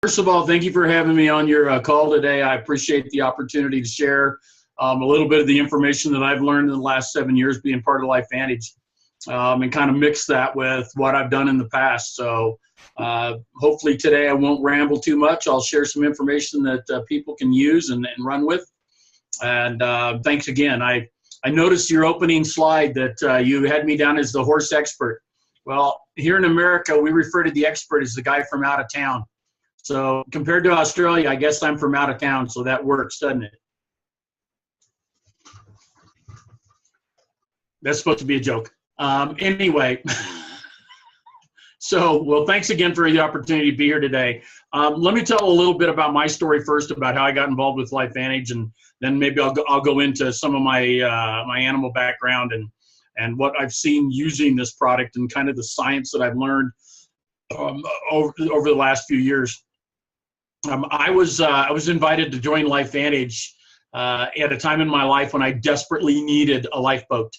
First of all, thank you for having me on your call today. I appreciate the opportunity to share a little bit of the information that I've learned in the last 7 years being part of LifeVantage, and kind of mix that with what I've done in the past. So hopefully today I won't ramble too much. I'll share some information that people can use and run with. And thanks again. I noticed your opening slide that you had me down as the horse expert. Well, here in America, we refer to the expert as the guy from out of town. So compared to Australia, I guess I'm from out of town, so that works, doesn't it? That's supposed to be a joke. Anyway, well, thanks again for the opportunity to be here today. Let me tell a little bit about my story first, about how I got involved with LifeVantage, and then maybe I'll go into some of my my animal background and what I've seen using this product and kind of the science that I've learned over the last few years. I was invited to join LifeVantage at a time in my life when I desperately needed a lifeboat.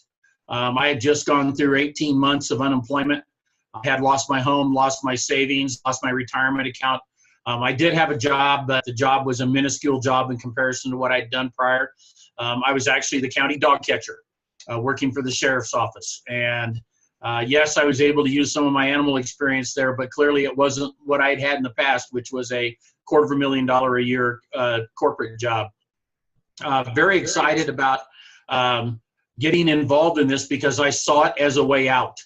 I had just gone through 18 months of unemployment. I had lost my home, lost my savings, lost my retirement account. I did have a job, but the job was a minuscule job in comparison to what I'd done prior. I was actually the county dog catcher, working for the sheriff's office. And yes, I was able to use some of my animal experience there, but clearly it wasn't what I'd had in the past, which was a $250,000 a year corporate job. Very excited about getting involved in this because I saw it as a way out.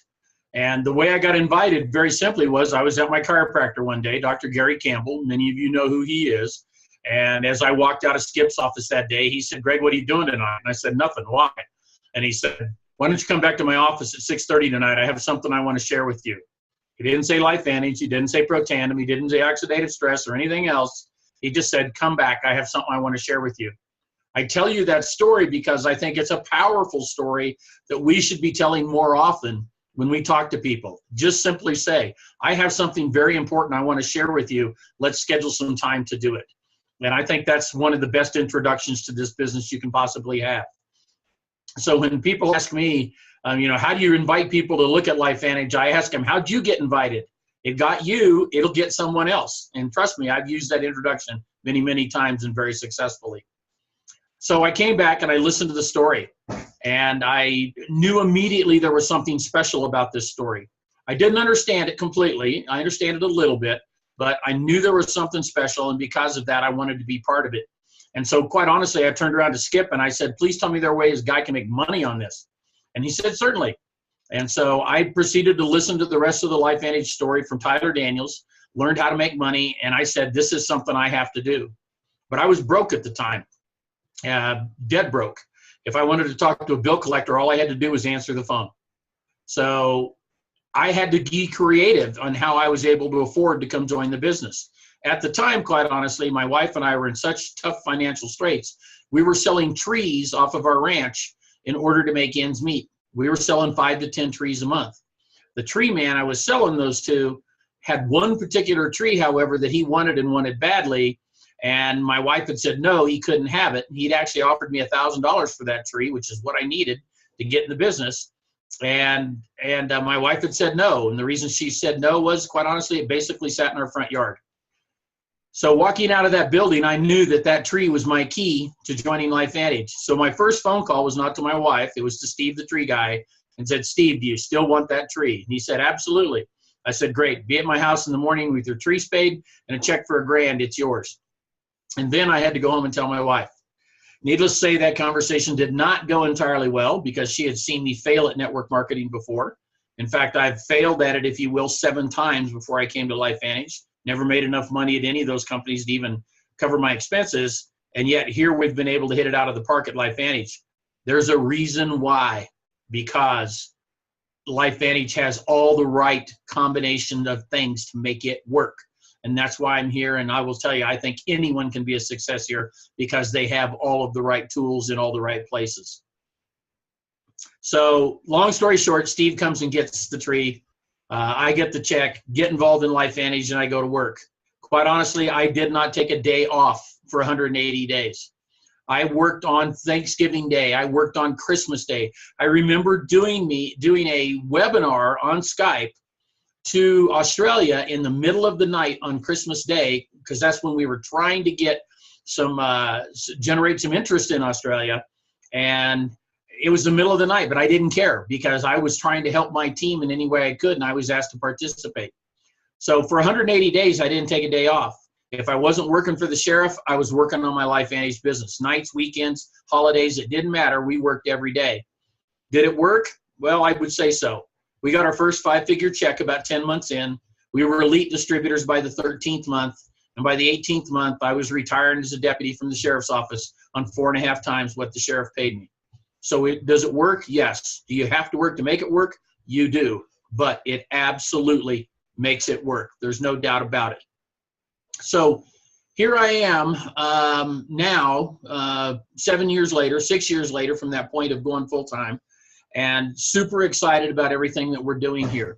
And the way I got invited, very simply, was I was at my chiropractor one day, Dr. Gary Campbell. Many of you know who he is. And as I walked out of Skip's office that day, he said, "Greg, what are you doing tonight?" And I said, "Nothing." "Why?" And he said, "Why don't you come back to my office at 6:30 tonight? I have something I want to share with you." He didn't say LifeVantage. He didn't say Protandim. He didn't say oxidative stress or anything else. He just said, "Come back. I have something I want to share with you." I tell you that story because I think it's a powerful story that we should be telling more often when we talk to people. Just simply say, "I have something very important I want to share with you. Let's schedule some time to do it." And I think that's one of the best introductions to this business you can possibly have. So when people ask me, how do you invite people to look at LifeVantage, I ask them, how'd you get invited? It got you, it'll get someone else. And trust me, I've used that introduction many, many times and very successfully. So I came back and I listened to the story, and I knew immediately there was something special about this story. I didn't understand it completely. I understand it a little bit, but I knew there was something special, and because of that, I wanted to be part of it. And so quite honestly, I turned around to Skip and I said, "Please tell me there are ways a guy can make money on this." And he said, "Certainly." And so I proceeded to listen to the rest of the LifeVantage story from Tyler Daniels, learned how to make money, and I said, this is something I have to do. But I was broke at the time. Dead broke. If I wanted to talk to a bill collector, all I had to do was answer the phone. So I had to be creative on how I was able to afford to come join the business. At the time, quite honestly, my wife and I were in such tough financial straits. We were selling trees off of our ranch in order to make ends meet. We were selling 5 to 10 trees a month. The tree man I was selling those to had one particular tree, however, that he wanted and wanted badly. And my wife had said, no, he couldn't have it. He'd actually offered me $1,000 for that tree, which is what I needed to get in the business. And my wife had said no. And the reason she said no was, quite honestly, it basically sat in our front yard. So walking out of that building, I knew that that tree was my key to joining LifeVantage. So my first phone call was not to my wife. It was to Steve, the tree guy, and said, "Steve, do you still want that tree?" And he said, "Absolutely." I said, "Great. Be at my house in the morning with your tree spade and a check for $1,000. It's yours." And then I had to go home and tell my wife. Needless to say, that conversation did not go entirely well because she had seen me fail at network marketing before. In fact, I've failed at it, if you will, 7 times before I came to LifeVantage. Never made enough money at any of those companies to even cover my expenses. And yet here we've been able to hit it out of the park at LifeVantage. There's a reason why, because LifeVantage has all the right combination of things to make it work. And that's why I'm here. And I will tell you, I think anyone can be a success here because they have all of the right tools in all the right places. So long story short, Steve comes and gets the tree. I get the check, get involved in LifeVantage, and I go to work. Quite honestly, I did not take a day off for 180 days. I worked on Thanksgiving Day. I worked on Christmas Day. I remember doing a webinar on Skype to Australia in the middle of the night on Christmas Day, because that's when we were trying to get some generate some interest in Australia, and it was the middle of the night, but I didn't care because I was trying to help my team in any way I could, and I was asked to participate. So for 180 days, I didn't take a day off. If I wasn't working for the sheriff, I was working on my LifeVantage business. Nights, weekends, holidays, it didn't matter. We worked every day. Did it work? Well, I would say so. We got our first 5-figure check about 10 months in. We were elite distributors by the 13th month. And by the 18th month, I was retiring as a deputy from the sheriff's office on 4.5 times what the sheriff paid me. So does it work? Yes. Do you have to work to make it work? You do. But it absolutely makes it work. There's no doubt about it. So here I am now, 7 years later, 6 years later from that point of going full time, and super excited about everything that we're doing here.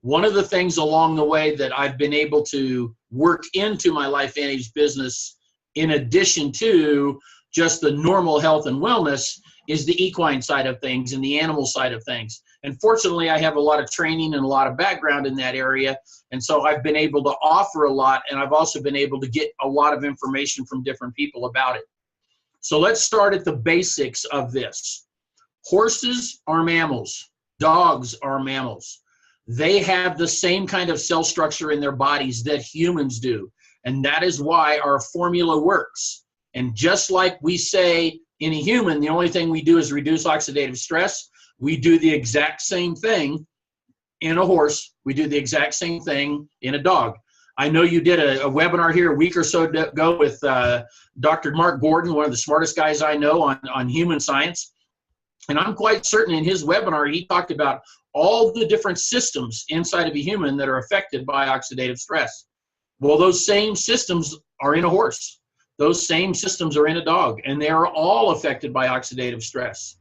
One of the things along the way that I've been able to work into my LifeVantage business, in addition to just the normal health and wellness, is the equine side of things and the animal side of things. And fortunately, I have a lot of training and a lot of background in that area. And so I've been able to offer a lot, and I've also been able to get a lot of information from different people about it. So let's start at the basics of this. Horses are mammals. Dogs are mammals. They have the same kind of cell structure in their bodies that humans do. And that is why our formula works. And just like we say in a human, the only thing we do is reduce oxidative stress, we do the exact same thing in a horse. We do the exact same thing in a dog. I know you did a webinar here a week or so ago with Dr. Mark Gordon, one of the smartest guys I know on human science. And I'm quite certain in his webinar, he talked about all the different systems inside of a human that are affected by oxidative stress. Well, those same systems are in a horse. Those same systems are in a dog, and they are all affected by oxidative stress.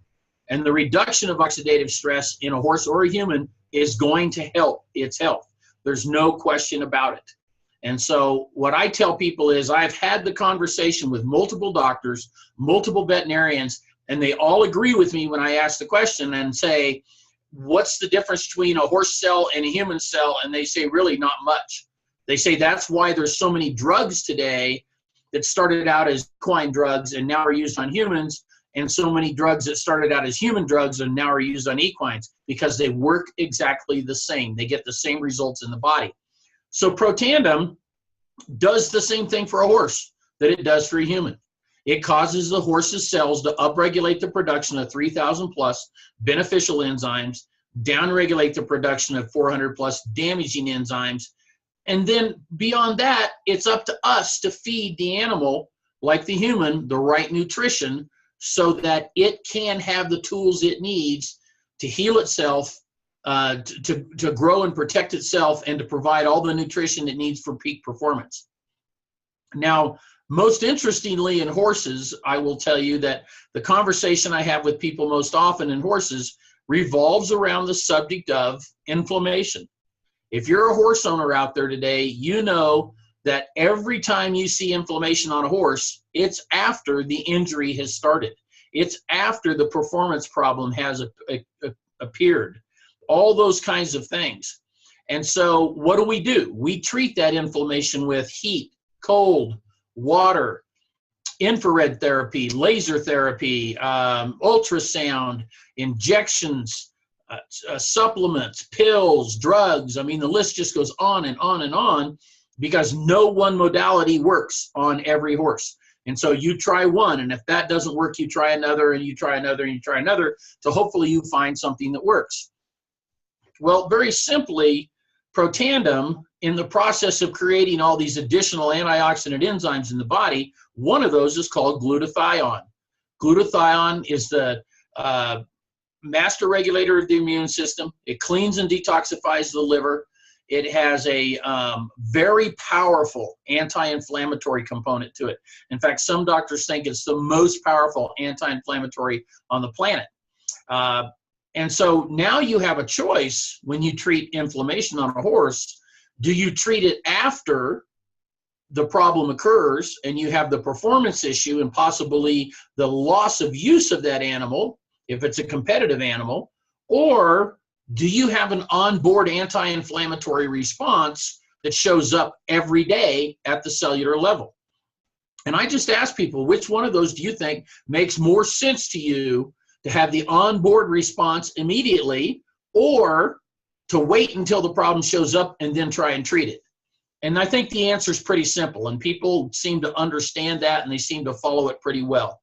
And the reduction of oxidative stress in a horse or a human is going to help its health. There's no question about it. And so what I tell people is I've had the conversation with multiple doctors, multiple veterinarians, and they all agree with me when I ask the question and say, what's the difference between a horse cell and a human cell? And they say, really not much. They say that's why there's so many drugs today that started out as equine drugs and now are used on humans, and so many drugs that started out as human drugs and now are used on equines, because they work exactly the same. They get the same results in the body. So Protandim does the same thing for a horse that it does for a human. It causes the horse's cells to upregulate the production of 3,000 plus beneficial enzymes, downregulate the production of 400 plus damaging enzymes. And then beyond that, it's up to us to feed the animal, like the human, the right nutrition so that it can have the tools it needs to heal itself, to grow and protect itself, and to provide all the nutrition it needs for peak performance. Now, most interestingly in horses, I will tell you that the conversation I have with people most often in horses revolves around the subject of inflammation. If you're a horse owner out there today, you know that every time you see inflammation on a horse, it's after the injury has started. It's after the performance problem has appeared. All those kinds of things. And so what do? We treat that inflammation with heat, cold, water, infrared therapy, laser therapy, ultrasound, injections, supplements, pills, drugs. I mean, the list just goes on and on and on, because no one modality works on every horse. And so you try one, and if that doesn't work, you try another, and you try another, and you try another, so hopefully you find something that works. Well, very simply, Protandim, in the process of creating all these additional antioxidant enzymes in the body, one of those is called glutathione. Glutathione is the master regulator of the immune system. It cleans and detoxifies the liver. It has a very powerful anti-inflammatory component to it. In fact, some doctors think it's the most powerful anti-inflammatory on the planet. And so now you have a choice when you treat inflammation on a horse. Do you treat it after the problem occurs and you have the performance issue and possibly the loss of use of that animal, if it's a competitive animal, or do you have an onboard anti-inflammatory response that shows up every day at the cellular level. And I just ask people, which one of those do you think makes more sense to you, to have the onboard response immediately, or to wait until the problem shows up and then try and treat it? And I think the answer is pretty simple, and people seem to understand that, and they seem to follow it pretty well.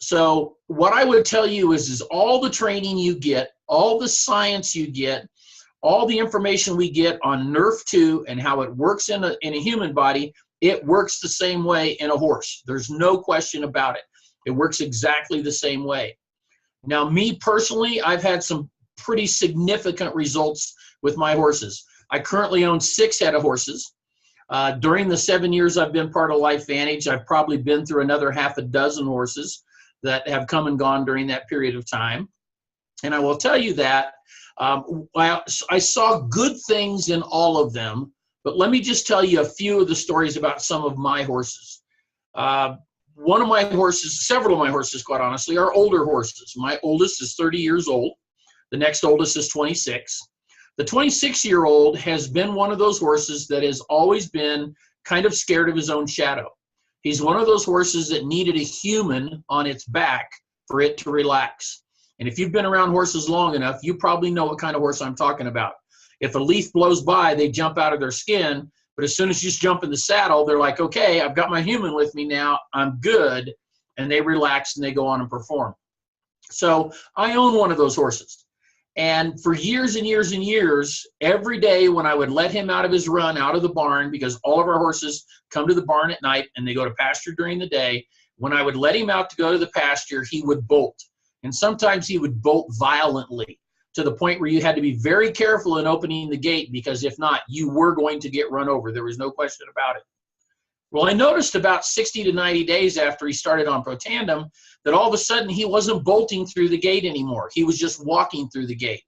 So what I would tell you is all the training you get, all the science you get, all the information we get on NRF2 and how it works in a human body, it works the same way in a horse. There's no question about it. It works exactly the same way. Now, me personally, I've had some pretty significant results with my horses. I currently own 6 head of horses. During the 7 years I've been part of LifeVantage, I've probably been through another half a dozen horses that have come and gone during that period of time. And I will tell you that I saw good things in all of them, but let me just tell you a few of the stories about some of my horses. One of my horses, several of my horses, quite honestly, are older horses. My oldest is 30 years old. The next oldest is 26. The 26-year-old has been one of those horses that has always been kind of scared of his own shadow. He's one of those horses that needed a human on its back for it to relax. And if you've been around horses long enough, you probably know what kind of horse I'm talking about. If a leaf blows by, they jump out of their skin, but as soon as you just jump in the saddle, they're like, okay, I've got my human with me now, I'm good, and they relax and they go on and perform. So I own one of those horses. And for years and years and years, every day when I would let him out of his run, out of the barn, because all of our horses come to the barn at night and they go to pasture during the day, when I would let him out to go to the pasture, he would bolt. And sometimes he would bolt violently to the point where you had to be very careful in opening the gate, because if not, you were going to get run over. There was no question about it. Well, I noticed about 60 to 90 days after he started on Protandem that all of a sudden he wasn't bolting through the gate anymore. He was just walking through the gate.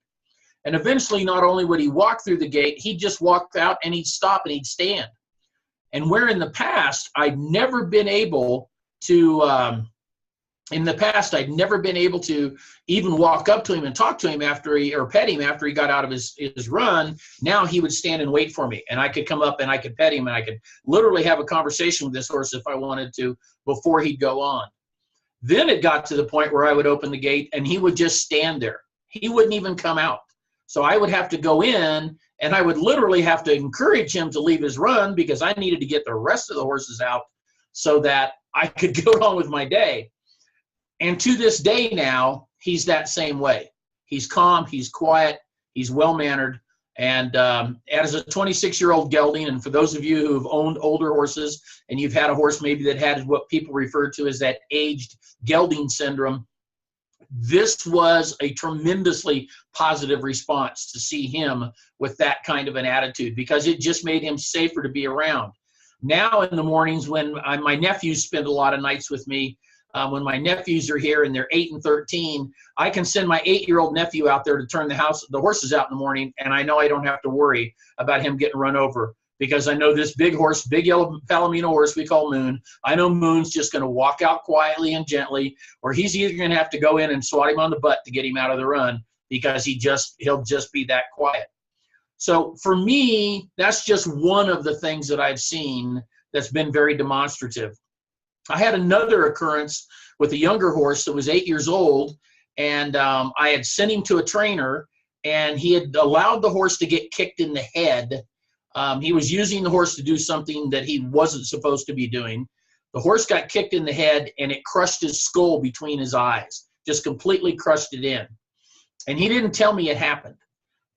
And eventually, not only would he walk through the gate, he'd just walk out and he'd stop and he'd stand. And where in the past I'd never been able to even walk up to him and talk to him after or pet him after he got out of his run. Now he would stand and wait for me, and I could come up and I could pet him, and I could literally have a conversation with this horse if I wanted to before he'd go on. Then it got to the point where I would open the gate and he would just stand there. He wouldn't even come out. So I would have to go in, and I would literally have to encourage him to leave his run, because I needed to get the rest of the horses out so that I could go on with my day. And to this day now, he's that same way. He's calm, he's quiet, he's well-mannered. And as a 26-year-old gelding, and for those of you who've owned older horses and you've had a horse maybe that had what people refer to as that aged gelding syndrome, this was a tremendously positive response to see him with that kind of an attitude, because it just made him safer to be around. Now in the mornings when my nephews spend a lot of nights with me, when my nephews are here and they're 8 and 13, I can send my 8-year-old nephew out there to turn the horses out in the morning, and I know I don't have to worry about him getting run over, because I know this big horse, big yellow Palomino horse we call Moon, I know Moon's just going to walk out quietly and gently, or he's either going to have to go in and swat him on the butt to get him out of the run, because he'll just be that quiet. So for me, that's just one of the things that I've seen that's been very demonstrative. I had another occurrence with a younger horse that was 8 years old, and I had sent him to a trainer, and he had allowed the horse to get kicked in the head. He was using the horse to do something that he wasn't supposed to be doing. The horse got kicked in the head, and it crushed his skull between his eyes, just completely crushed it in. And he didn't tell me it happened.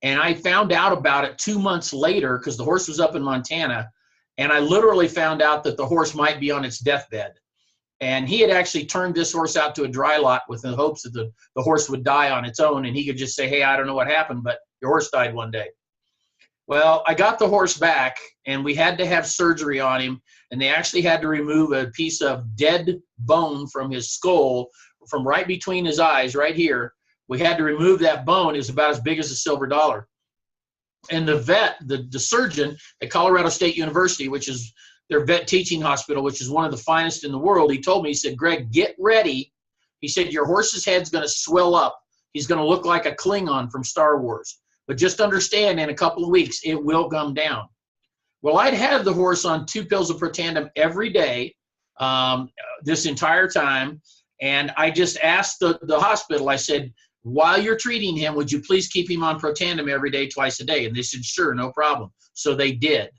And I found out about it 2 months later, because the horse was up in Montana, and I literally found out that the horse might be on its deathbed. And he had actually turned this horse out to a dry lot with the hopes that the horse would die on its own, and he could just say, hey, I don't know what happened, but your horse died one day. Well, I got the horse back, and we had to have surgery on him, and they actually had to remove a piece of dead bone from his skull, from right between his eyes, right here. We had to remove that bone. It was about as big as a silver dollar. And the vet, the surgeon at Colorado State University, which is their vet teaching hospital, which is one of the finest in the world, he told me, he said, Greg, get ready. He said, your horse's head's going to swell up. He's going to look like a Klingon from Star Wars. But just understand, in a couple of weeks, it will come down. Well, I'd had the horse on 2 pills of Protandim every day this entire time. And I just asked the hospital, I said, while you're treating him, would you please keep him on Protandim every day, twice a day? And they said, sure, no problem. So they did.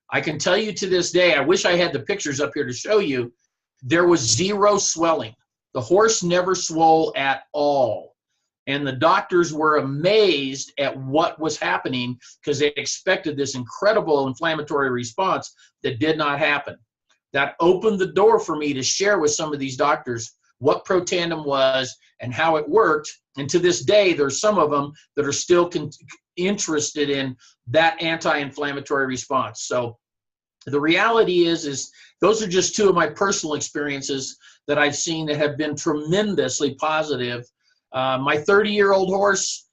I can tell you to this day, I wish I had the pictures up here to show you, there was 0 swelling. The horse never swole at all. And the doctors were amazed at what was happening because they expected this incredible inflammatory response that did not happen. That opened the door for me to share with some of these doctors what Protandim was and how it worked. And to this day, there's some of them that are still interested in that anti-inflammatory response. So the reality is those are just 2 of my personal experiences that I've seen that have been tremendously positive. My 30-year-old horse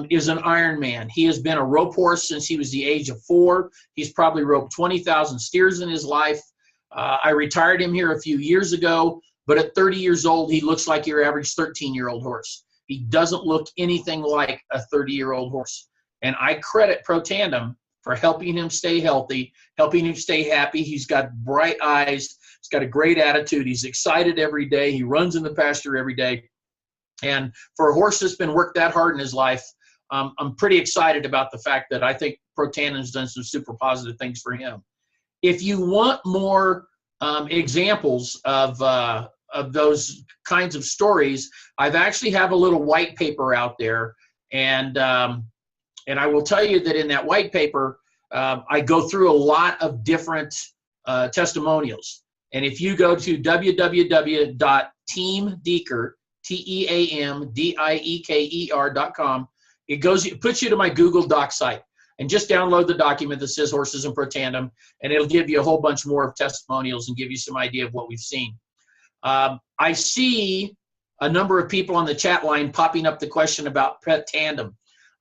is an Ironman. He has been a rope horse since he was the age of 4. He's probably roped 20,000 steers in his life. I retired him here a few years ago, but at 30 years old, he looks like your average 13-year-old horse. He doesn't look anything like a 30-year-old horse. And I credit Protandim for helping him stay healthy, helping him stay happy. He's got bright eyes. He's got a great attitude. He's excited every day. He runs in the pasture every day. And for a horse that's been worked that hard in his life, I'm pretty excited about the fact that I think Protandim's done some super positive things for him. If you want more examples of those kinds of stories, I've actually have a little white paper out there, and I will tell you that in that white paper, I go through a lot of different testimonials. And if you go to www.teamdieker, TEAMDIEKER.com, it puts you to my Google Doc site. And just download the document that says Horses and Protandim, and it'll give you a whole bunch more of testimonials and give you some idea of what we've seen. I see a number of people on the chat line popping up the question about Protandim.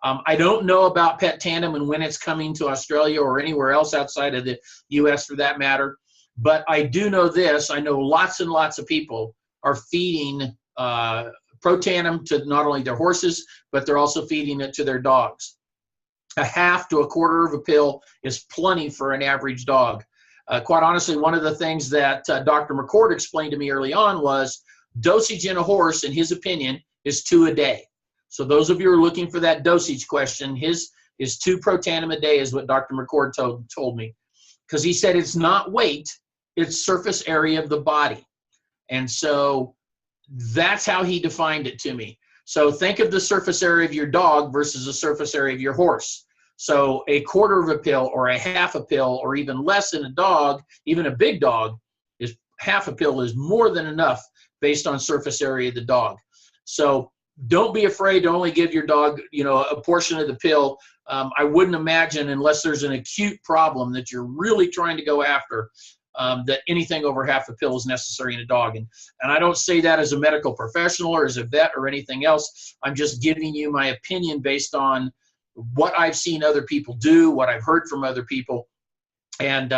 I don't know about Protandim and when it's coming to Australia or anywhere else outside of the U.S. for that matter, but I do know this. I know lots and lots of people are feeding Protandim to not only their horses, but they're also feeding it to their dogs. A half to a quarter of a pill is plenty for an average dog. Quite honestly, one of the things that Dr. McCord explained to me early on was dosage in a horse, in his opinion, is 2 a day. So those of you who are looking for that dosage question, his 2 Protandim a day is what Dr. McCord told me. Because he said it's not weight, it's surface area of the body. And so that's how he defined it to me. So think of the surface area of your dog versus the surface area of your horse. So a quarter of a pill or a half a pill or even less in a dog, even a big dog, is half a pill is more than enough based on surface area of the dog. So don't be afraid to only give your dog, a portion of the pill. I wouldn't imagine, unless there's an acute problem that you're really trying to go after, that anything over half a pill is necessary in a dog. And I don't say that as a medical professional or as a vet or anything else. I'm just giving you my opinion based on what I've seen other people do, what I've heard from other people, and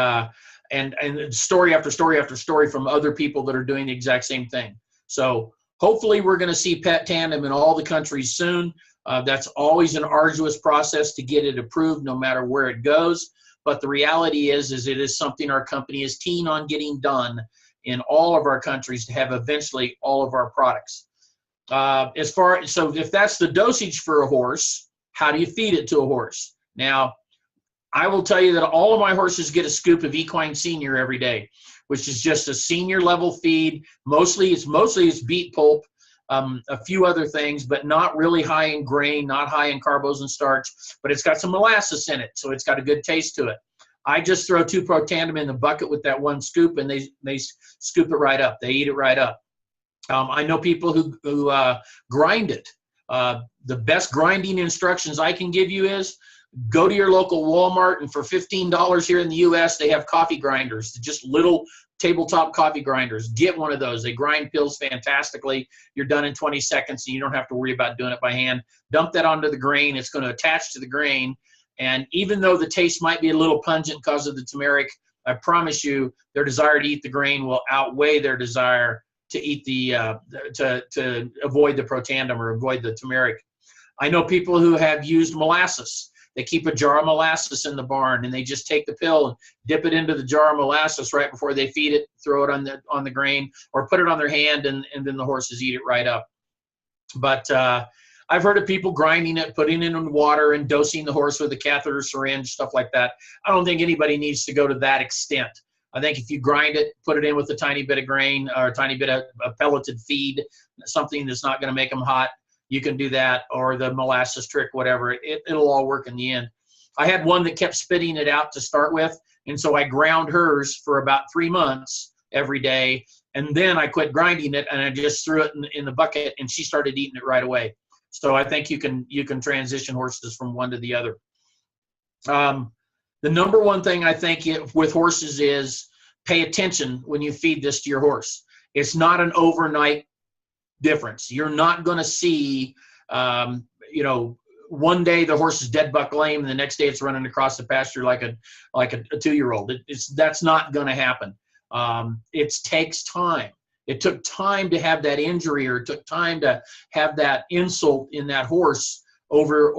story after story after story from other people that are doing the exact same thing. So hopefully we're going to see Protandim in all the countries soon. That's always an arduous process to get it approved no matter where it goes. But the reality is it is something our company is keen on getting done in all of our countries to have eventually all of our products. So if that's the dosage for a horse, how do you feed it to a horse? Now, I will tell you that all of my horses get a scoop of Equine Senior every day, which is just a senior level feed. Mostly it's beet pulp, a few other things, but not really high in grain, not high in carbos and starch, but it's got some molasses in it, so it's got a good taste to it. I just throw 2 Protandim in the bucket with that 1 scoop, and they scoop it right up. They eat it right up. I know people who grind it. The best grinding instructions I can give you is go to your local Walmart, and for $15 here in the U.S., they have coffee grinders, just little tabletop coffee grinders. Get one of those. They grind pills fantastically. You're done in 20 seconds, and you don't have to worry about doing it by hand. Dump that onto the grain. It's going to attach to the grain, and even though the taste might be a little pungent because of the turmeric, I promise you their desire to eat the grain will outweigh their desire to eat to avoid the Protandim or avoid the turmeric. I know people who have used molasses. they keep a jar of molasses in the barn, and they just take the pill and dip it into the jar of molasses right before they feed it, throw it on the grain, or put it on their hand, and then the horses eat it right up. But I've heard of people grinding it, putting it in water, and dosing the horse with a catheter syringe, stuff like that. I don't think anybody needs to go to that extent. I think if you grind it, put it in with a tiny bit of grain or a tiny bit of a pelleted feed, something that's not going to make them hot, you can do that, or the molasses trick, whatever. It'll all work in the end. I had one that kept spitting it out to start with, and so I ground hers for about 3 months every day, and then I quit grinding it, and I just threw it in the bucket, and she started eating it right away. So I think you can transition horses from one to the other. The number one thing I think with horses is pay attention when you feed this to your horse. It's not an overnight difference. You're not going to see, one day the horse is dead buck lame, and the next day it's running across the pasture like a 2-year-old. That's not going to happen. It takes time. It took time to have that injury, or it took time to have that insult in that horse over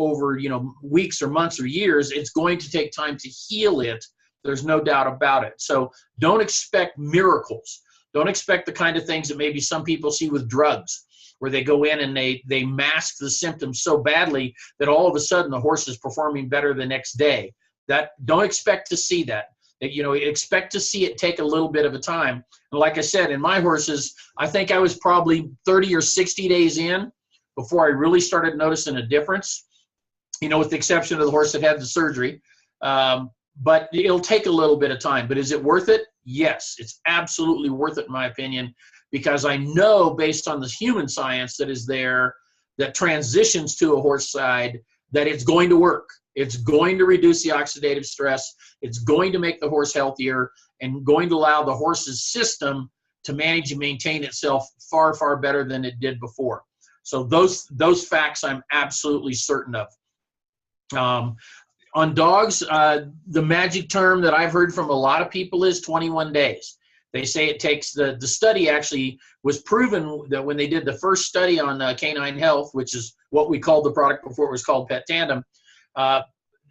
weeks or months or years. It's going to take time to heal it. There's no doubt about it. So don't expect miracles. Don't expect the kind of things that maybe some people see with drugs, where they go in and they mask the symptoms so badly that all of a sudden the horse is performing better the next day. Don't expect to see that. Expect to see it take a little bit of a time. And like I said, in my horses, I think I was probably 30 or 60 days in before I really started noticing a difference, with the exception of the horse that had the surgery. But it'll take a little bit of time. But is it worth it? Yes, it's absolutely worth it, in my opinion, because I know based on the human science that is there, that transitions to a horse side, that it's going to work. It's going to reduce the oxidative stress. It's going to make the horse healthier, and going to allow the horse's system to manage and maintain itself far, far better than it did before. So those facts I'm absolutely certain of. On dogs, the magic term that I've heard from a lot of people is 21 days. They say it takes, the study actually was proven that when they did the first study on canine health, which is what we called the product before it was called Pet Tandem,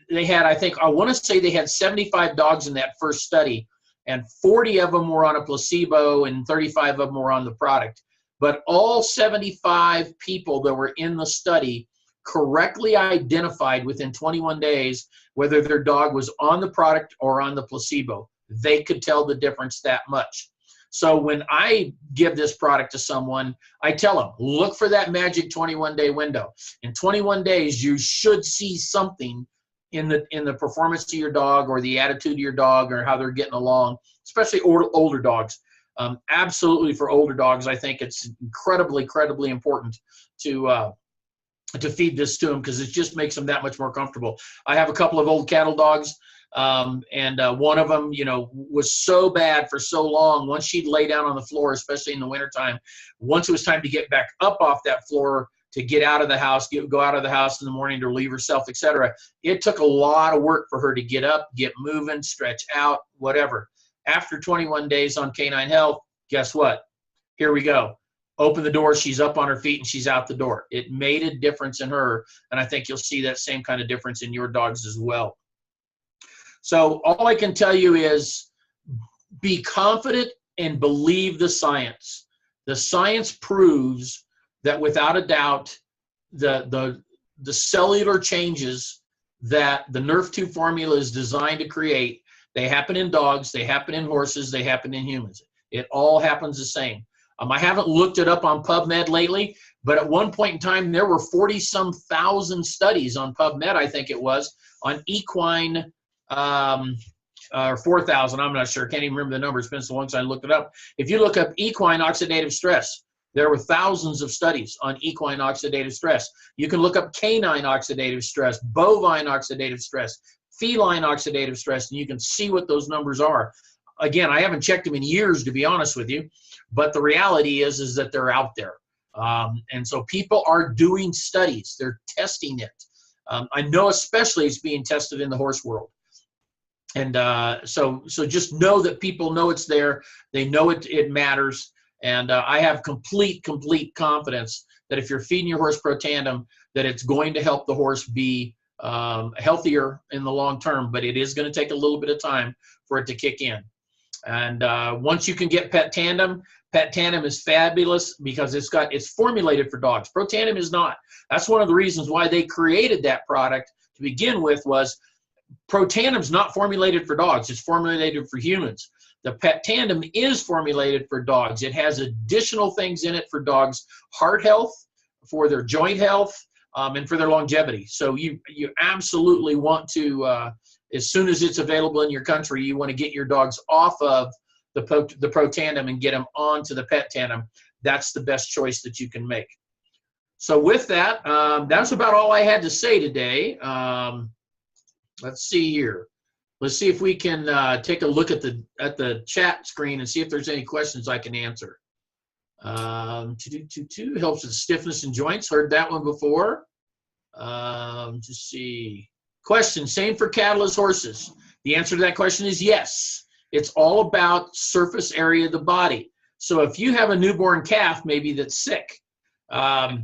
they had, I want to say they had 75 dogs in that first study, and 40 of them were on a placebo and 35 of them were on the product. But all 75 people that were in the study correctly identified within 21 days whether their dog was on the product or on the placebo. They could tell the difference that much. So when I give this product to someone, I tell them, look for that magic 21-day window. In 21 days, you should see something in the performance of your dog, or the attitude of your dog, or how they're getting along, especially older dogs. Absolutely, for older dogs, I think it's incredibly important to feed this to them, because it just makes them that much more comfortable. I have a couple of old cattle dogs, and one of them, was so bad for so long. Once she'd lay down on the floor, especially in the wintertime, once it was time to get back up off that floor to get out of the house, go out of the house in the morning to relieve herself, etc., it took a lot of work for her to get up, get moving, stretch out, whatever. After 21 days on Canine Health, guess what? Here we go. Open the door, she's up on her feet, and she's out the door. It made a difference in her, and I think you'll see that same kind of difference in your dogs as well. So all I can tell you is be confident and believe the science. The science proves that without a doubt, the cellular changes that the Nerf2 formula is designed to create, they happen in dogs, they happen in horses, they happen in humans. It all happens the same. I haven't looked it up on PubMed lately, but at one point in time, there were 40-some thousand studies on PubMed, I think it was, on equine, or 4,000, I'm not sure. Can't even remember the number. It's been so long since I looked it up. If you look up equine oxidative stress, there were thousands of studies on equine oxidative stress. You can look up canine oxidative stress, bovine oxidative stress, feline oxidative stress, and you can see what those numbers are. Again, I haven't checked them in years, to be honest with you, but the reality is that they're out there. And so people are doing studies. They're testing it. I know especially it's being tested in the horse world. And so just know that people know it's there. They know it matters. And I have complete confidence that if you're feeding your horse Pro Tandem, that it's going to help the horse be healthier in the long term, but it is going to take a little bit of time for it to kick in. And once you can get Pet Tandem is fabulous because it's formulated for dogs. Protandim is not. That's one of the reasons why they created that product to begin with. Was Protandem's not formulated for dogs. It's formulated for humans. The Pet Tandem is formulated for dogs. It has additional things in it for dogs' heart health, for their joint health, and for their longevity. So you absolutely want to, as soon as it's available in your country, you want to get your dogs off of the Protandem and get them onto the Pet Tandem. That's the best choice that you can make. So with that, that's about all I had to say today. Let's see here. Let's see if we can take a look at the chat screen and see if there's any questions I can answer. Helps with stiffness in joints. Heard that one before. Just see. Question, same for cattle as horses. The answer to that question is yes. It's all about surface area of the body. So if you have a newborn calf maybe that's sick, I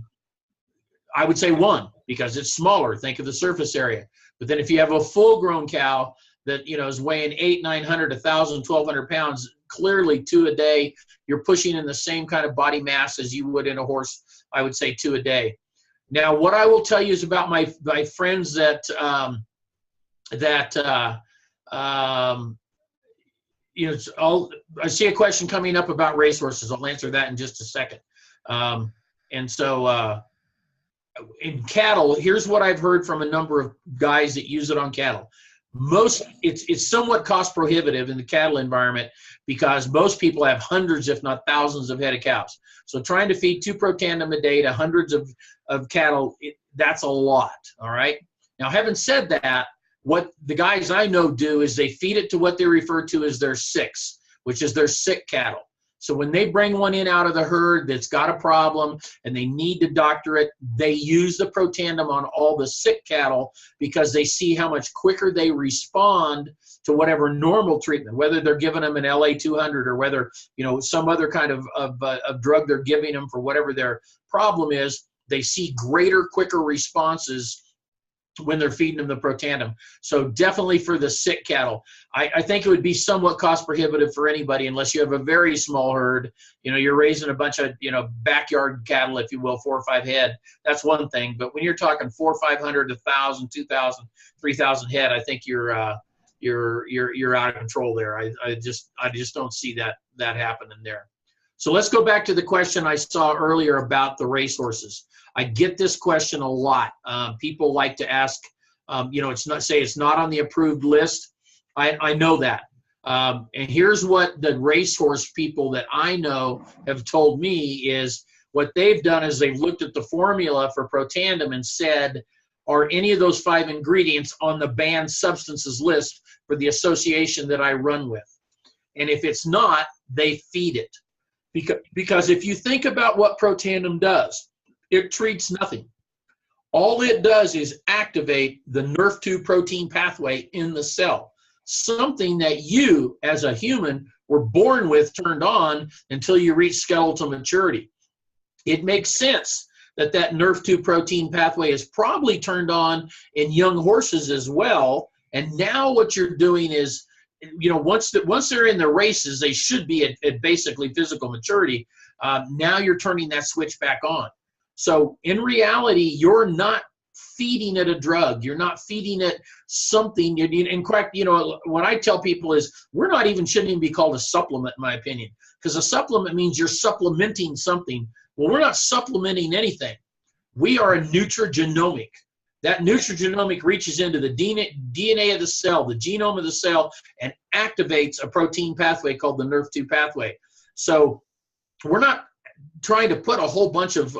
would say 1 because it's smaller. Think of the surface area. But then if you have a full-grown cow that is weighing 800, 900, 1,000, 1,200 pounds, clearly 2 a day, you're pushing in the same kind of body mass as you would in a horse. I would say 2 a day. Now, what I will tell you is about my friends that I see a question coming up about racehorses. I'll answer that in just a second. And so in cattle, here's what I've heard from a number of guys that use it on cattle. It's somewhat cost prohibitive in the cattle environment because most people have hundreds, if not thousands, of head of cows. So trying to feed 2 Protandem a day to hundreds of cattle, that's a lot, all right? Now, having said that, what the guys I know do is they feed it to what they refer to as their sicks, which is their sick cattle. So when they bring one in out of the herd that's got a problem and they need to doctor it, they use the Protandem on all the sick cattle because they see how much quicker they respond to whatever normal treatment, whether they're giving them an LA-200 or whether, some other kind of drug they're giving them for whatever their problem is. They see greater, quicker responses when they're feeding them the Protandem. So definitely for the sick cattle. I think it would be somewhat cost prohibitive for anybody unless you have a very small herd. You're raising a bunch of, backyard cattle, if you will, 4 or 5 head. That's one thing. But when you're talking 400, 500, 1,000, 2,000, 3,000 head, I think you're out of control there. I just don't see that happening there. So let's go back to the question I saw earlier about the racehorses. I get this question a lot. People like to ask, it's not on the approved list. I know that. And here's what the racehorse people that I know have told me is what they've done is they've looked at the formula for Protandem and said, are any of those 5 ingredients on the banned substances list for the association that I run with? And if it's not, they feed it. Because if you think about what Protandem does, it treats nothing. All it does is activate the NRF2 protein pathway in the cell, something that you, as a human, were born with turned on until you reach skeletal maturity. It makes sense that NRF2 protein pathway is probably turned on in young horses as well. And now what you're doing is, once they're in the races, they should be at basically physical maturity. Now you're turning that switch back on. So in reality, you're not feeding it a drug. You're not feeding it something. In fact, what I tell people is shouldn't even be called a supplement, in my opinion, because a supplement means you're supplementing something. Well, we're not supplementing anything. We are a nutrigenomic. That nutrigenomic reaches into the DNA of the cell, the genome of the cell, and activates a protein pathway called the NRF2 pathway. So we're not trying to put a whole bunch of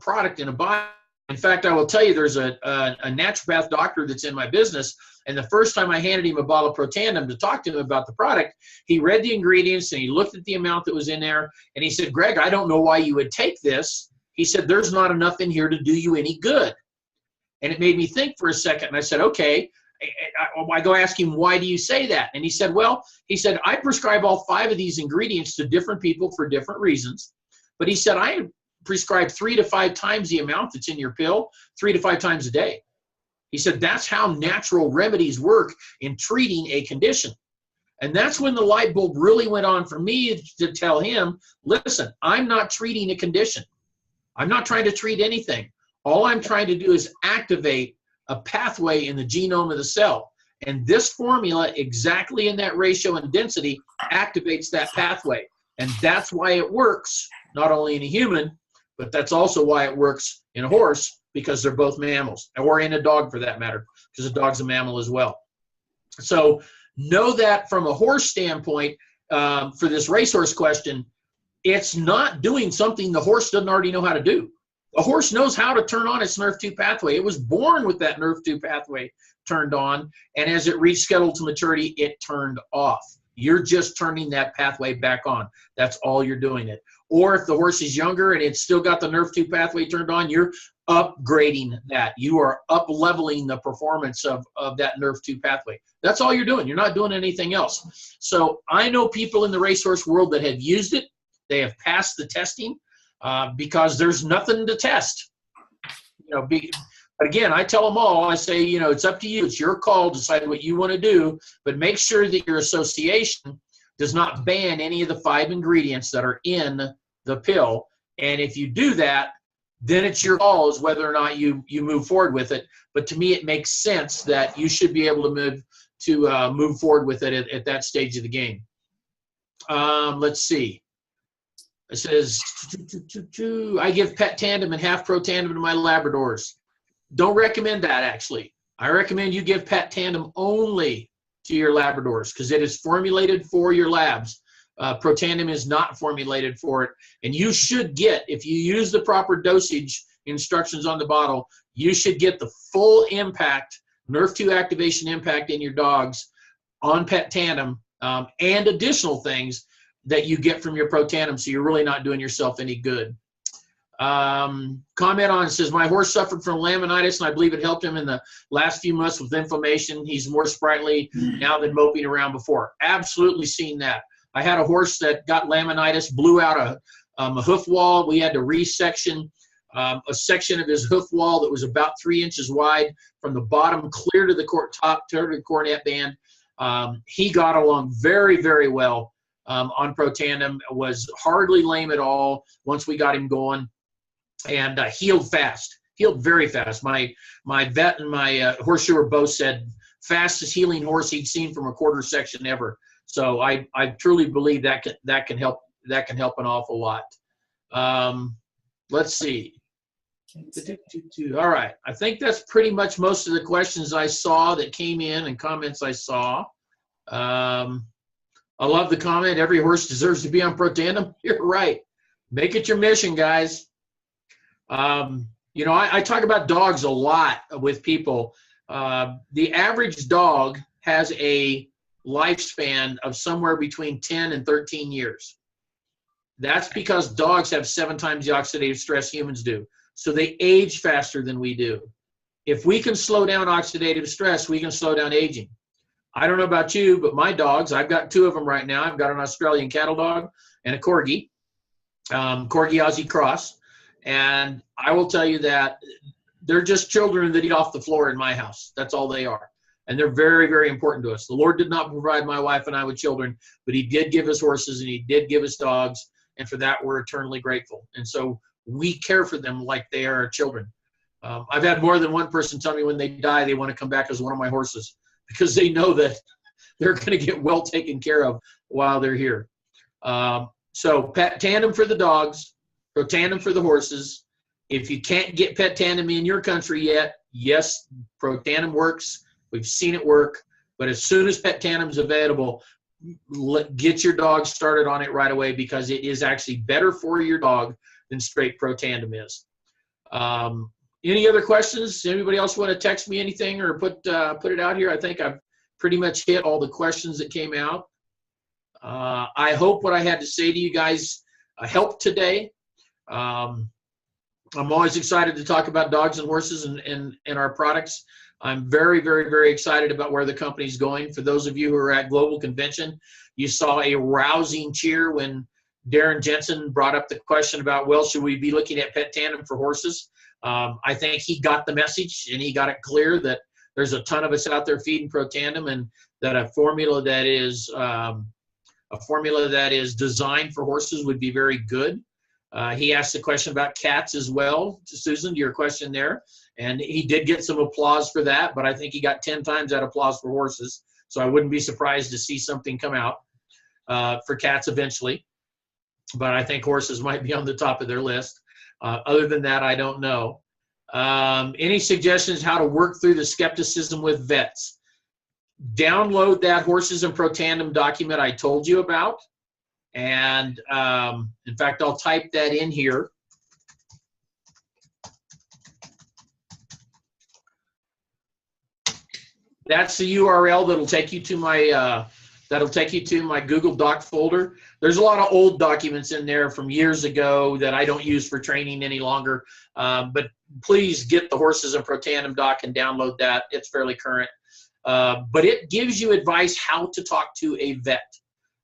product in a body. In fact, I will tell you, there's a naturopath doctor that's in my business, and the first time I handed him a bottle of Protandem to talk to him about the product, he read the ingredients and he looked at the amount that was in there, and he said, Greg, I don't know why you would take this. He said, there's not enough in here to do you any good. And it made me think for a second, and I said, okay. I go ask him, why do you say that? And he said, I prescribe all 5 of these ingredients to different people for different reasons. But he said, I prescribe 3 to 5 times the amount that's in your pill, 3 to 5 times a day. He said, that's how natural remedies work in treating a condition. And that's when the light bulb really went on for me to tell him, listen, I'm not treating a condition. I'm not trying to treat anything. All I'm trying to do is activate a pathway in the genome of the cell. And this formula, exactly in that ratio and density, activates that pathway. And that's why it works, not only in a human, but that's also why it works in a horse, because they're both mammals, or in a dog for that matter, because a dog's a mammal as well. So know that from a horse standpoint, for this racehorse question, it's not doing something the horse doesn't already know how to do. A horse knows how to turn on its NRF2 pathway. It was born with that NRF2 pathway turned on, and as it reached skeletal maturity, it turned off. You're just turning that pathway back on. That's all you're doing it. Or if the horse is younger and it's still got the NRF2 pathway turned on, you're upgrading that. You are up-leveling the performance of that NRF2 pathway. That's all you're doing. You're not doing anything else. So I know people in the racehorse world that have used it. They have passed the testing because there's nothing to test. But again, I tell them all, I say, it's up to you. It's your call to decide what you want to do, but make sure that your association does not ban any of the 5 ingredients that are in the pill. And if you do that, then it's your call as whether or not you move forward with it. But to me, it makes sense that you should be able to move forward with it at that stage of the game. Let's see. It says, I give pet tandem and half pro tandem to my Labradors. Don't recommend that, actually. I recommend you give pet tandem only to your Labradors because it is formulated for your labs. Pro tandem is not formulated for it. And you should get, if you use the proper dosage instructions on the bottle, you should get the full impact, NRF2 activation impact in your dogs on pet tandem and additional things that you get from your pro tandem, so you're really not doing yourself any good. Comment on it says, my horse suffered from laminitis and I believe it helped him in the last few months with inflammation. He's more sprightly now than moping around before. Absolutely seen that. I had a horse that got laminitis, blew out a hoof wall. We had to resection a section of his hoof wall that was about 3 inches wide from the bottom clear to the top to the cornet band. He got along very, very well on pro tandem, was hardly lame at all once we got him going. And healed fast, healed very fast. My vet and my horseshoer both said fastest healing horse he'd seen from a quarter section ever. So I truly believe that can help an awful lot. Let's see. All right, I think that's pretty much most of the questions I saw that came in and comments I saw. I love the comment, every horse deserves to be on pro tandem. You're right. Make it your mission, guys. I talk about dogs a lot with people. The average dog has a lifespan of somewhere between 10 and 13 years. That's because dogs have 7 times the oxidative stress humans do. So they age faster than we do. If we can slow down oxidative stress, we can slow down aging. I don't know about you, but my dogs, I've got 2 of them right now. I've got an Australian cattle dog and a Corgi, Corgi Aussie Cross. And I will tell you that they're just children that eat off the floor in my house. That's all they are. And they're very, very important to us. The Lord did not provide my wife and I with children, but he did give us horses and he did give us dogs. And for that, we're eternally grateful. And so we care for them like they are our children. I've had more than one person tell me when they die, they want to come back as one of my horses because they know that they're going to get well taken care of while they're here. So pet tandem for the dogs. Pro tandem for the horses. If you can't get pet tandem in your country yet, yes, pro tandem works. We've seen it work. But as soon as pet tandem is available, get your dog started on it right away because it is actually better for your dog than straight pro tandem is. Any other questions? Anybody else want to text me anything or put it out here? I think I've pretty much hit all the questions that came out. I hope what I had to say to you guys helped today. I'm always excited to talk about dogs and horses and our products. I'm very, very, very excited about where the company's going. For those of you who are at Global Convention, you saw a rousing cheer when Darren Jensen brought up the question about, well, should we be looking at pet tandem for horses? I think he got the message, and he got it clear that there's a ton of us out there feeding Protandim, and that a formula that is designed for horses would be very good. He asked a question about cats as well, Susan, to your question there. And he did get some applause for that, but I think he got 10 times that applause for horses. So I wouldn't be surprised to see something come out for cats eventually. But I think horses might be on the top of their list. Other than that, I don't know. Any suggestions how to work through the skepticism with vets? Download that Horses and Protandim document I told you about. And in fact, I'll type that in here. That's the URL that'll take you to my Google Doc folder. There's a lot of old documents in there from years ago that I don't use for training any longer. But please get the Horses and Protandim doc and download that. It's fairly current. But it gives you advice how to talk to a vet.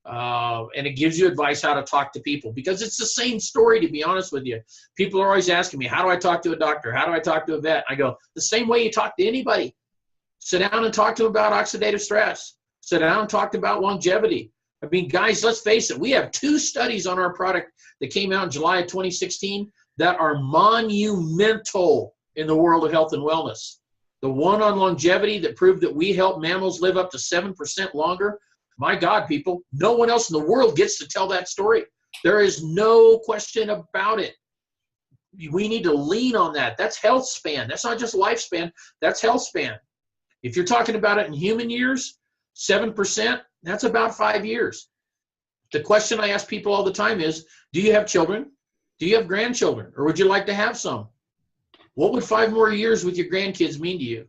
And it gives you advice how to talk to people, because it's the same story, to be honest with you. People are always asking me, how do I talk to a doctor? How do I talk to a vet? I go, the same way you talk to anybody. Sit down and talk to them about oxidative stress. Sit down and talk about longevity. I mean, guys, let's face it. We have 2 studies on our product that came out in July of 2016 that are monumental in the world of health and wellness. The one on longevity that proved that we help mammals live up to 7% longer. My God, people, no one else in the world gets to tell that story. There is no question about it. We need to lean on that. That's health span. That's not just lifespan. That's health span. If you're talking about it in human years, 7%, that's about 5 years. The question I ask people all the time is, do you have children? Do you have grandchildren? Or would you like to have some? What would 5 more years with your grandkids mean to you?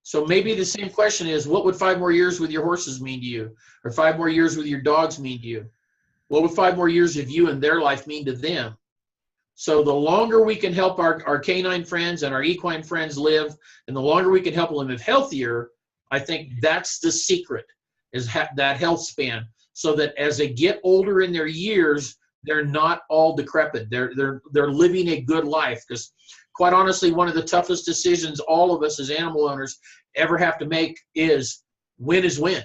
So maybe the same question is, what would 5 more years with your horses mean to you? Or 5 more years with your dogs mean to you? What would 5 more years of you and their life mean to them? So the longer we can help our canine friends and our equine friends live, and the longer we can help them live healthier, I think that's the secret, is that health span, so that as they get older in their years, they're not all decrepit. They're living a good life. Because quite honestly, one of the toughest decisions all of us as animal owners ever have to make is when is when.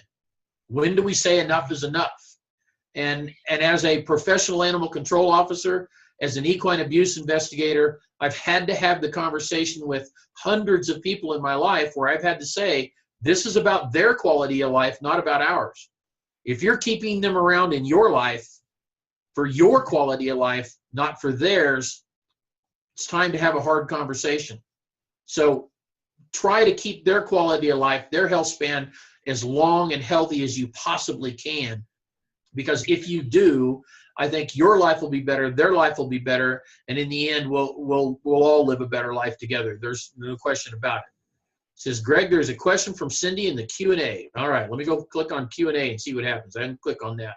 When do we say enough is enough? And as a professional animal control officer, as an equine abuse investigator, I've had to have the conversation with hundreds of people in my life where I've had to say, this is about their quality of life, not about ours. If you're keeping them around in your life for your quality of life, not for theirs, it's time to have a hard conversation. So try to keep their quality of life, their health span, as long and healthy as you possibly can. Because if you do, I think your life will be better, their life will be better, and in the end, we'll all live a better life together. There's no question about it. It says, Greg, there's a question from Cindy in the Q&A. All right, let me go click on Q&A and see what happens. I didn't click on that.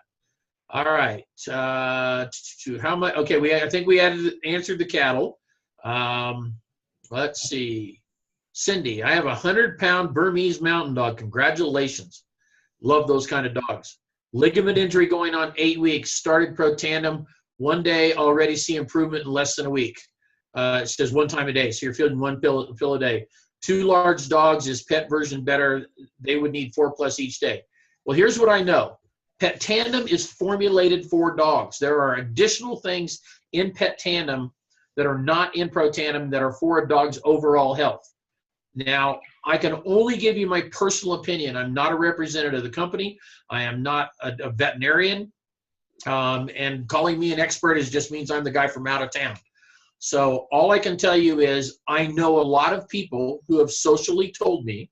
All right. How much? Okay, I think we answered the cattle. Let's see. Cindy, I have a 100-pound Burmese mountain dog. Congratulations. Love those kind of dogs. Ligament injury going on 8 weeks. Started Protandim. One day, already see improvement in less than a week. It says 1 time a day. So you're feeding 1 pill a day. 2 large dogs, is pet version better? They would need 4+ each day. Well, here's what I know. Protandim is formulated for dogs. There are additional things in Protandim that are not in Protandim that are for a dog's overall health. Now, I can only give you my personal opinion. I'm not a representative of the company. I am not a veterinarian. And calling me an expert just means I'm the guy from out of town. So all I can tell you is I know a lot of people who have socially told me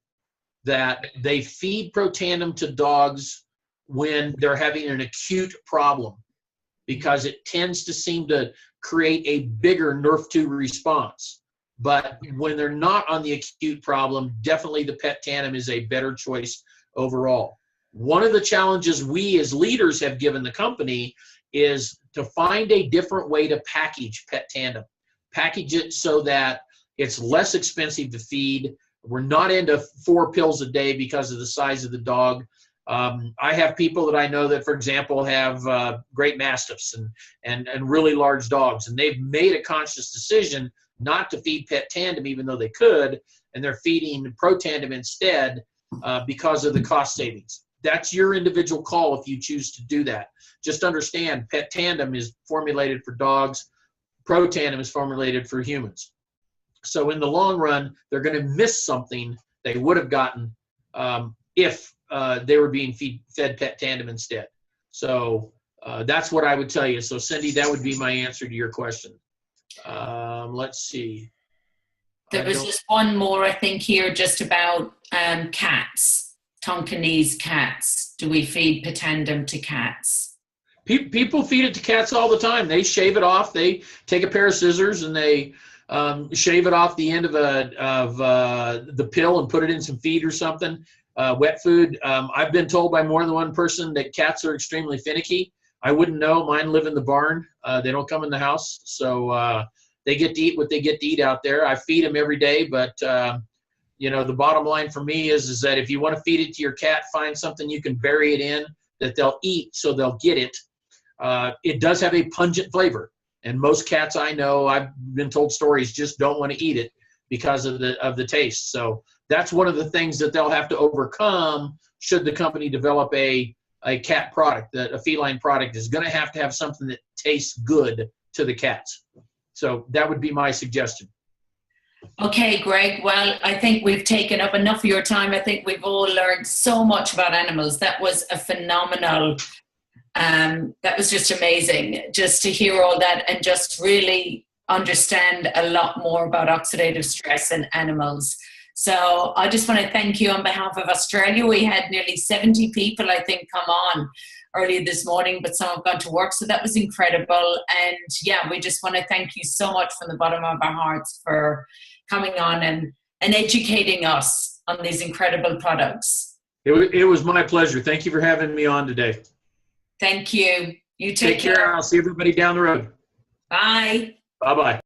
that they feed Protandim to dogs when they're having an acute problem, because it tends to seem to create a bigger NRF2 response. But when they're not on the acute problem, definitely the Protandim is a better choice overall. One of the challenges we as leaders have given the company is to find a different way to package Protandim. Package it so that it's less expensive to feed. We're not into 4 pills a day because of the size of the dog. I have people that I know that, for example, have great mastiffs and really large dogs, and they've made a conscious decision not to feed Pet Tandem, even though they could, and they're feeding Pro Tandem instead because of the cost savings. That's your individual call if you choose to do that. Just understand, Pet Tandem is formulated for dogs. Pro Tandem is formulated for humans. So in the long run, they're going to miss something they would have gotten if they were being fed Pet Tandem instead. So that's what I would tell you. So Cindy, that would be my answer to your question. Let's see. There was just one more, I think, here, just about cats, Tonkinese cats. Do we feed Pet Tandem to cats? People feed it to cats all the time. They shave it off. They take a pair of scissors and they shave it off the end of the pill and put it in some feed or something, wet food. I've been told by more than one person that cats are extremely finicky. I wouldn't know. Mine live in the barn. They don't come in the house. So they get to eat what they get to eat out there. I feed them every day, but you know, the bottom line for me is that if you want to feed it to your cat, find something you can bury it in that they'll eat so they'll get it. It does have a pungent flavor, and most cats I know, I've been told stories, just don't want to eat it because of the taste. So that's one of the things that they'll have to overcome should the company develop a cat product. That a feline product is going to have something that tastes good to the cats. So that would be my suggestion. Okay, Greg. Well, I think we've taken up enough of your time. I think we've all learned so much about animals. That was a phenomenal, that was just amazing just to hear all that and just really understand a lot more about oxidative stress in animals. So I just want to thank you on behalf of Australia. We had nearly 70 people, I think, come on earlier this morning, but some have gone to work, so that was incredible. And yeah, we just want to thank you so much from the bottom of our hearts for coming on and educating us on these incredible products. It was my pleasure. Thank you for having me on today. Thank you. You take care. I'll see everybody down the road. Bye. Bye-bye.